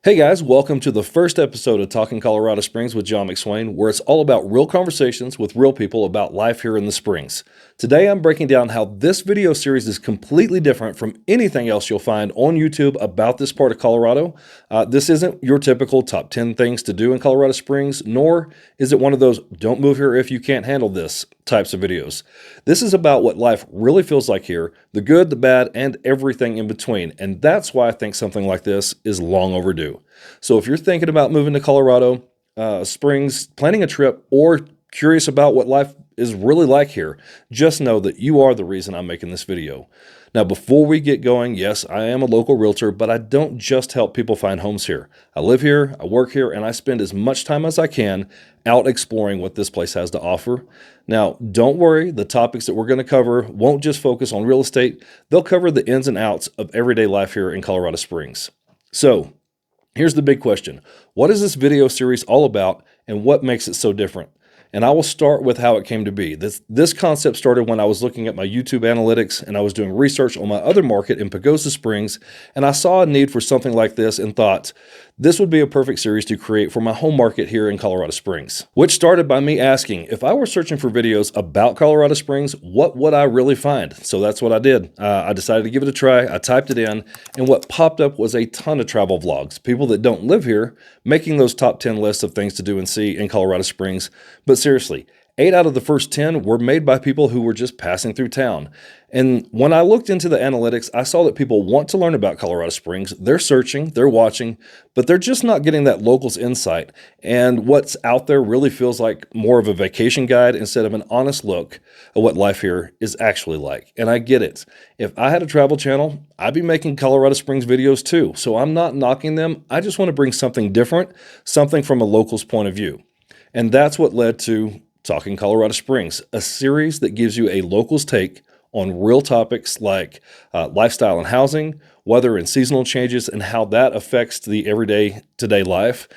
Hey guys, welcome to the first episode of Talking Colorado Springs with John McSwain, where it's all about real conversations with real people about life here in the Springs. Today I'm breaking down how this video series is completely different from anything else you'll find on YouTube about this part of Colorado. This isn't your typical top 10 things to do in Colorado Springs, nor is it one of those don't move here if you can't handle this types of videos. This is about what life really feels like here, the good, the bad, and everything in between. And that's why I think something like this is long overdue. So if you're thinking about moving to Colorado Springs, planning a trip, or curious about what life is really like here, just know that you are the reason I'm making this video. Now, before we get going, yes, I am a local realtor, but I don't just help people find homes here. I live here, I work here, and I spend as much time as I can out exploring what this place has to offer. Now, don't worry, the topics that we're going to cover won't just focus on real estate. They'll cover the ins and outs of everyday life here in Colorado Springs. So, here's the big question. What is this video series all about, and what makes it so different? And I will start with how it came to be. This concept started when I was looking at my YouTube analytics and I was doing research on my other market in Pagosa Springs, and I saw a need for something like this and thought, this would be a perfect series to create for my home market here in Colorado Springs. Which started by me asking, if I were searching for videos about Colorado Springs, what would I really find? So that's what I did. I decided to give it a try. I typed it in, and what popped up was a ton of travel vlogs. People that don't live here making those top 10 lists of things to do and see in Colorado Springs. But seriously, 8 out of the first 10 were made by people who were just passing through town. And when I looked into the analytics, I saw that people want to learn about Colorado Springs. They're searching, they're watching, but they're just not getting that locals insight. And what's out there really feels like more of a vacation guide instead of an honest look at what life here is actually like. And I get it. If I had a travel channel, I'd be making Colorado Springs videos too. So I'm not knocking them. I just want to bring something different, something from a local's point of view. And that's what led to Talking Colorado Springs, a series that gives you a local's take on real topics like lifestyle and housing, weather and seasonal changes, and how that affects the everyday today life.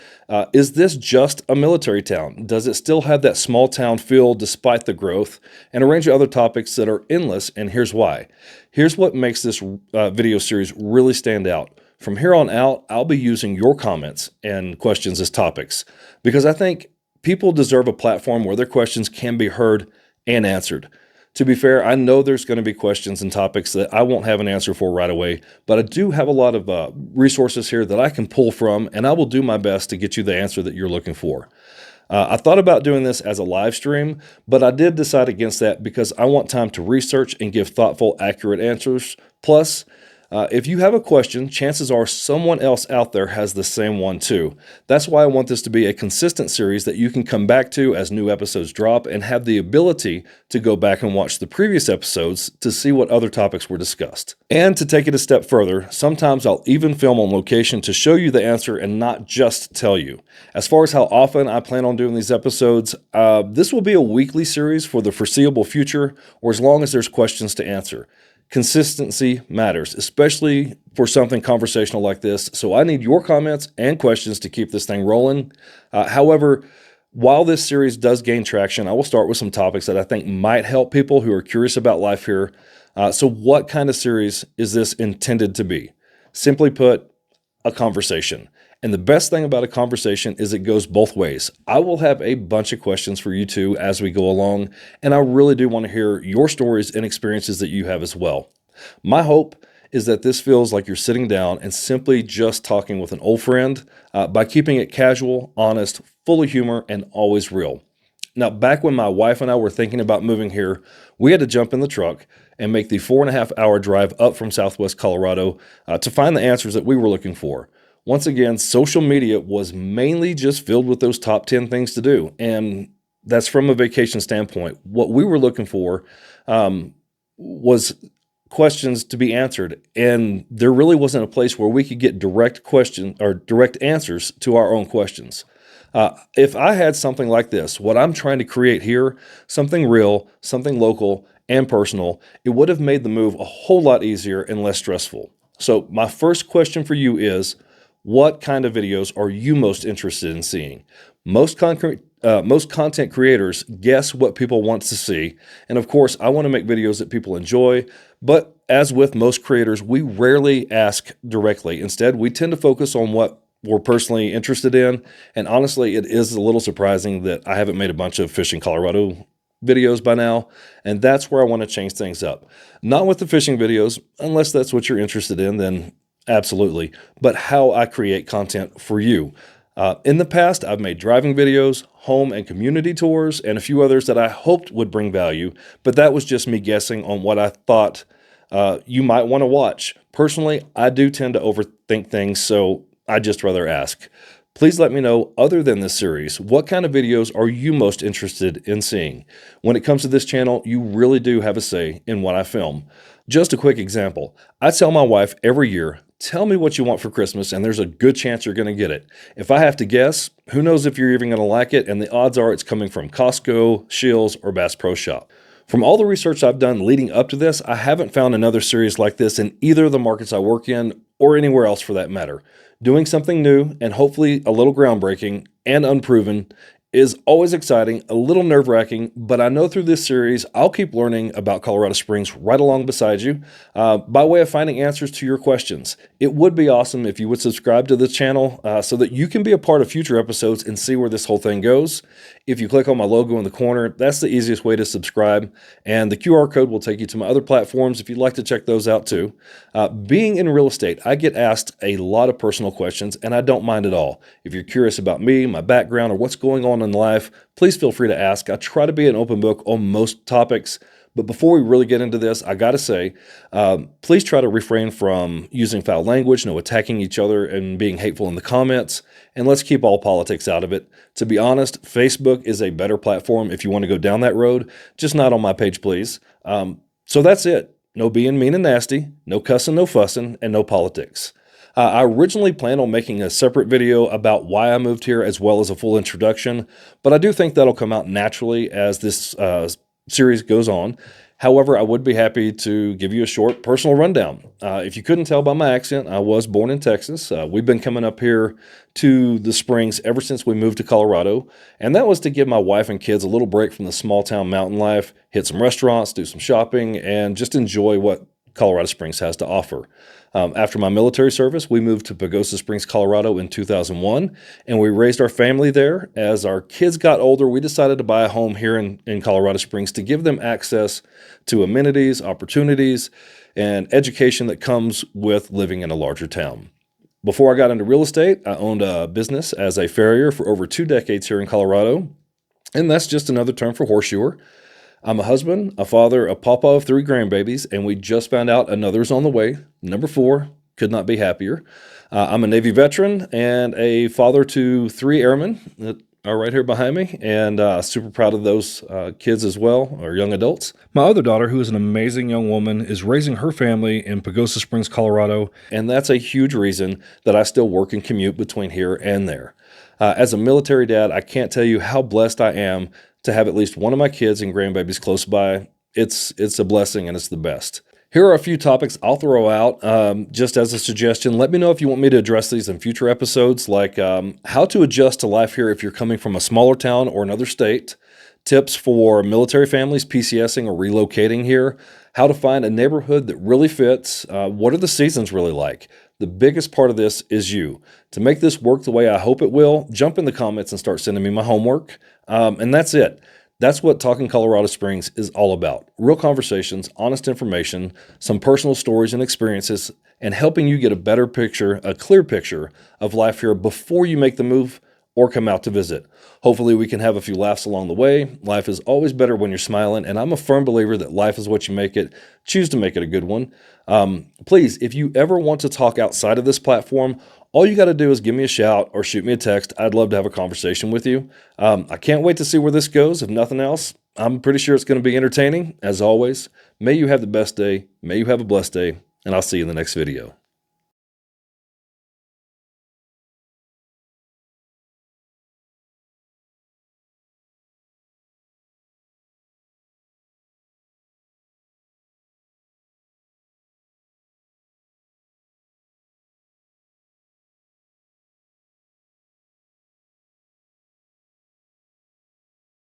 Is this just a military town? Does it still have that small town feel despite the growth? And a range of other topics that are endless, and here's why. Here's what makes this video series really stand out. From here on out, I'll be using your comments and questions as topics because I think people deserve a platform where their questions can be heard and answered. To be fair, I know there's going to be questions and topics that I won't have an answer for right away, but I do have a lot of resources here that I can pull from, and I will do my best to get you the answer that you're looking for. I thought about doing this as a live stream, but I did decide against that because I want time to research and give thoughtful, accurate answers. Plus, if you have a question, chances are someone else out there has the same one too. That's why I want this to be a consistent series that you can come back to as new episodes drop and have the ability to go back and watch the previous episodes to see what other topics were discussed. And to take it a step further, sometimes I'll even film on location to show you the answer and not just tell you. As far as how often I plan on doing these episodes, this will be a weekly series for the foreseeable future or as long as there's questions to answer. Consistency matters, especially for something conversational like this. So I need your comments and questions to keep this thing rolling. However, while this series does gain traction, I will start with some topics that I think might help people who are curious about life here. So what kind of series is this intended to be? Simply put, a conversation. And the best thing about a conversation is it goes both ways. I will have a bunch of questions for you too as we go along, and I really do want to hear your stories and experiences that you have as well. My hope is that this feels like you're sitting down and simply just talking with an old friend by keeping it casual, honest, full of humor, and always real. Now, back when my wife and I were thinking about moving here, we had to jump in the truck and make the 4.5-hour drive up from Southwest Colorado to find the answers that we were looking for. Once again, social media was mainly just filled with those top 10 things to do. And that's from a vacation standpoint. What we were looking for was questions to be answered. And there really wasn't a place where we could get direct questions or direct answers to our own questions. If I had something like this, what I'm trying to create here, something real, something local and personal, it would have made the move a whole lot easier and less stressful. So my first question for you is, what kind of videos are you most interested in seeing? Most content creators guess what people want to see. And of course, I want to make videos that people enjoy. But as with most creators, we rarely ask directly. Instead, we tend to focus on what we're personally interested in. And honestly, it is a little surprising that I haven't made a bunch of fishing Colorado videos by now. And that's where I want to change things up. Not with the fishing videos, unless that's what you're interested in, then absolutely. But how I create content for you. In the past, I've made driving videos, home and community tours, and a few others that I hoped would bring value, but that was just me guessing on what I thought you might want to watch. Personally, I do tend to overthink things, so I'd just rather ask. Please let me know, other than this series, what kind of videos are you most interested in seeing? When it comes to this channel, you really do have a say in what I film. Just a quick example. I tell my wife every year, tell me what you want for Christmas, and there's a good chance you're going to get it. If I have to guess, who knows if you're even going to like it, and the odds are it's coming from Costco, Scheels, or Bass Pro Shop. From all the research I've done leading up to this, I haven't found another series like this in either of the markets I work in, or anywhere else for that matter. Doing something new, and hopefully a little groundbreaking and unproven, is always exciting, a little nerve-wracking, but I know through this series, I'll keep learning about Colorado Springs right along beside you by way of finding answers to your questions. It would be awesome if you would subscribe to the channel so that you can be a part of future episodes and see where this whole thing goes. If you click on my logo in the corner, that's the easiest way to subscribe, and the QR code will take you to my other platforms if you'd like to check those out too. Being in real estate, I get asked a lot of personal questions, and I don't mind at all. If you're curious about me, my background, or what's going on in life, please feel free to ask. I try to be an open book on most topics. But before we really get into this, I got to say, please try to refrain from using foul language, no attacking each other and being hateful in the comments, and let's keep all politics out of it. To be honest, Facebook is a better platform if you want to go down that road, just not on my page, please. So that's it. No being mean and nasty, no cussing, no fussing, and no politics. I originally planned on making a separate video about why I moved here as well as a full introduction, but I do think that'll come out naturally as this series goes on. However, I would be happy to give you a short personal rundown. If you couldn't tell by my accent, I was born in Texas. We've been coming up here to the Springs ever since we moved to Colorado, and that was to give my wife and kids a little break from the small town mountain life, hit some restaurants, do some shopping, and just enjoy what Colorado Springs has to offer. After my military service, we moved to Pagosa Springs, Colorado in 2001, and we raised our family there. As our kids got older, we decided to buy a home here in Colorado Springs to give them access to amenities, opportunities, and education that comes with living in a larger town. Before I got into real estate, I owned a business as a farrier for over 2 decades here in Colorado, and that's just another term for horseshoer. I'm a husband, a father, a papa of 3 grandbabies, and we just found out another's on the way, number 4. Could not be happier. I'm a Navy veteran and a father to 3 airmen that are right here behind me, and super proud of those kids as well, or young adults. My other daughter, who is an amazing young woman, is raising her family in Pagosa Springs, Colorado, and that's a huge reason that I still work and commute between here and there. As a military dad, I can't tell you how blessed I am to have at least one of my kids and grandbabies close by. It's a blessing, and it's the best. Here are a few topics I'll throw out just as a suggestion. Let me know if you want me to address these in future episodes, like how to adjust to life here if you're coming from a smaller town or another state, tips for military families PCSing or relocating here, how to find a neighborhood that really fits, what are the seasons really like. The biggest part of this is you. To make this work the way I hope it will, jump in the comments and start sending me my homework. And that's it. That's what Talking Colorado Springs is all about. Real conversations, honest information, some personal stories and experiences, and helping you get a better picture, a clear picture of life here before you make the move or come out to visit. Hopefully we can have a few laughs along the way. Life is always better when you're smiling, and I'm a firm believer that life is what you make it. Choose to make it a good one. Please, if you ever want to talk outside of this platform, all you got to do is give me a shout or shoot me a text. I'd love to have a conversation with you. I can't wait to see where this goes. If nothing else, I'm pretty sure it's going to be entertaining. As always, may you have the best day. May you have a blessed day, and I'll see you in the next video.